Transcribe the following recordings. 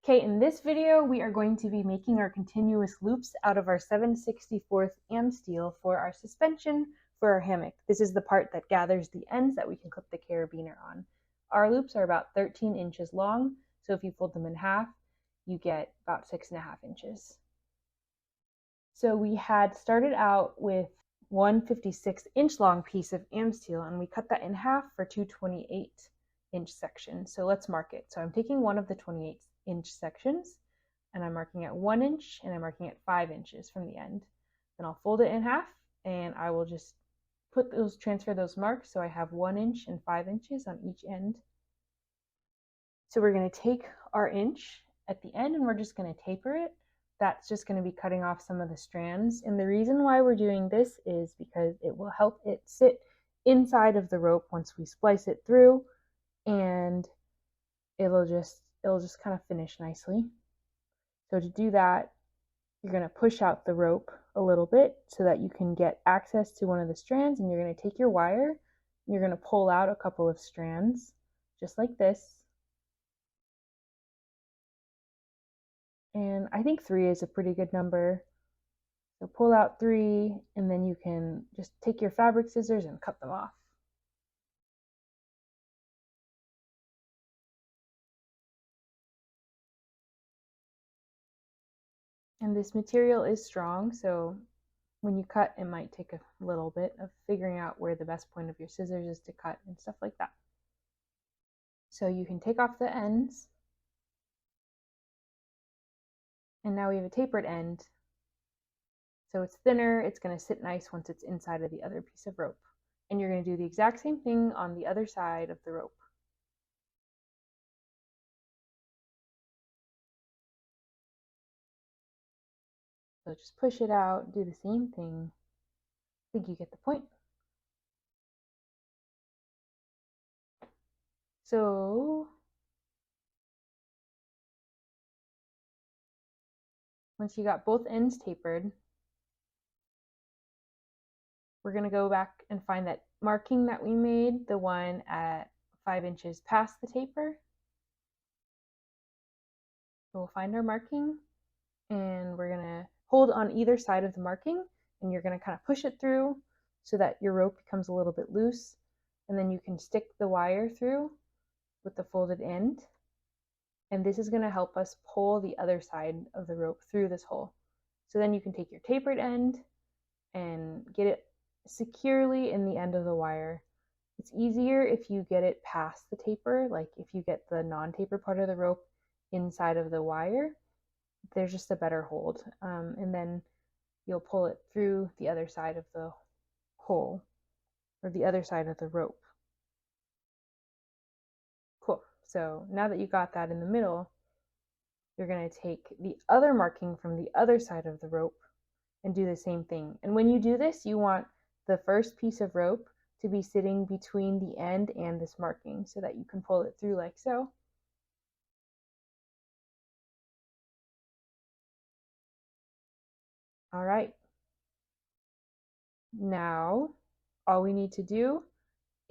Okay, in this video, we are going to be making our continuous loops out of our 7/64 AmSteel for our suspension for our hammock. This is the part that gathers the ends that we can clip the carabiner on. Our loops are about 13 inches long, so if you fold them in half, you get about 6.5 inches. So we had started out with one 56-inch long piece of AmSteel, and we cut that in half for two 28-inch sections. So let's mark it. So I'm taking one of the 28-inch sections, and I'm marking at 1 inch, and I'm marking at 5 inches from the end. Then I'll fold it in half, and I will just transfer those marks so I have 1 inch and 5 inches on each end. So we're going to take our inch at the end, and we're just going to taper it. That's just going to be cutting off some of the strands. And the reason why we're doing this is because it will help it sit inside of the rope once we splice it through, and it'll just kind of finish nicely. So to do that, you're going to push out the rope a little bit so that you can get access to one of the strands, and you're going to take your wire and you're going to pull out a couple of strands just like this. And I think 3 is a pretty good number. So pull out 3, and then you can just take your fabric scissors and cut them off. And this material is strong, so when you cut, it might take a little bit of figuring out where the best point of your scissors is to cut and stuff like that. So you can take off the ends. And now we have a tapered end. So it's thinner, it's going to sit nice once it's inside of the other piece of rope. And you're going to do the exact same thing on the other side of the rope. So just push it out, do the same thing. I think you get the point. So once you got both ends tapered, we're going to go back and find that marking that we made, the one at 5 inches past the taper. So we'll find our marking, and we're going to hold on either side of the marking, and you're going to kind of push it through so that your rope becomes a little bit loose, and then you can stick the wire through with the folded end, and this is going to help us pull the other side of the rope through this hole. So then you can take your tapered end and get it securely in the end of the wire. It's easier if you get it past the taper, like if you get the non-taper part of the rope inside of the wire, there's just a better hold. And then you'll pull it through the other side of the hole, or the other side of the rope. Cool. So now that you got that in the middle, you're going to take the other marking from the other side of the rope and do the same thing. And when you do this, you want the first piece of rope to be sitting between the end and this marking so that you can pull it through like so. All right. Now, all we need to do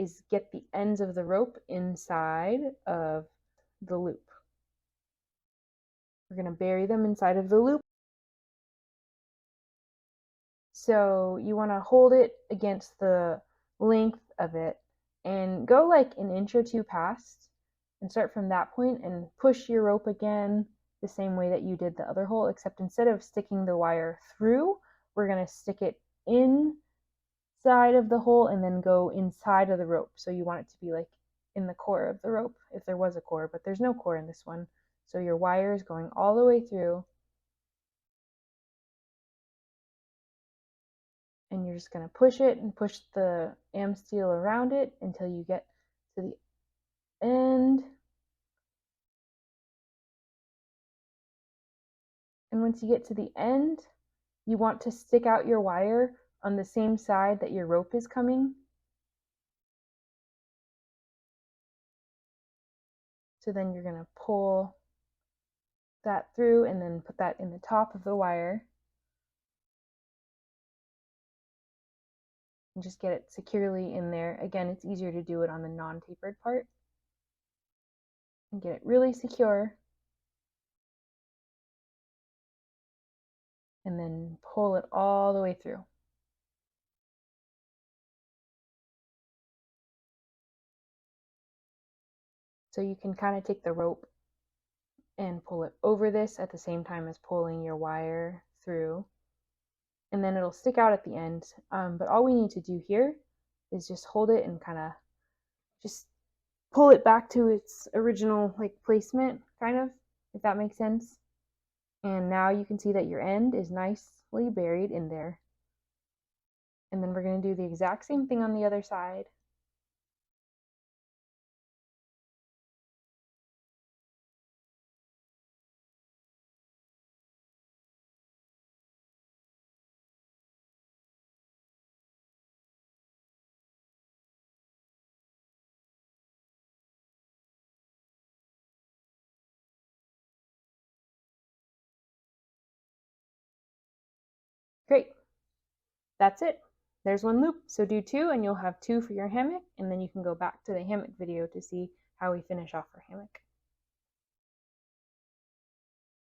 is get the ends of the rope inside of the loop. We're going to bury them inside of the loop. So you want to hold it against the length of it and go like an inch or two past, and start from that point and push your rope again the same way that you did the other hole, except instead of sticking the wire through, we're going to stick it inside of the hole and then go inside of the rope. So you want it to be like in the core of the rope, if there was a core, but there's no core in this one. So your wire is going all the way through, and you're just going to push it and push the AmSteel around it until you get to the end. And once you get to the end, you want to stick out your wire on the same side that your rope is coming. So then you're going to pull that through and then put that in the top of the wire. And just get it securely in there. Again, it's easier to do it on the non-tapered part. And get it really secure. and then pull it all the way through. So you can kind of take the rope and pull it over this at the same time as pulling your wire through, and then it'll stick out at the end. But all we need to do here is just hold it and kind of just pull it back to its original like placement, kind of, if that makes sense. And now you can see that your end is nicely buried in there. And then we're going to do the exact same thing on the other side. Great. That's it. There's one loop. So do 2 and you'll have 2 for your hammock, and then you can go back to the hammock video to see how we finish off our hammock.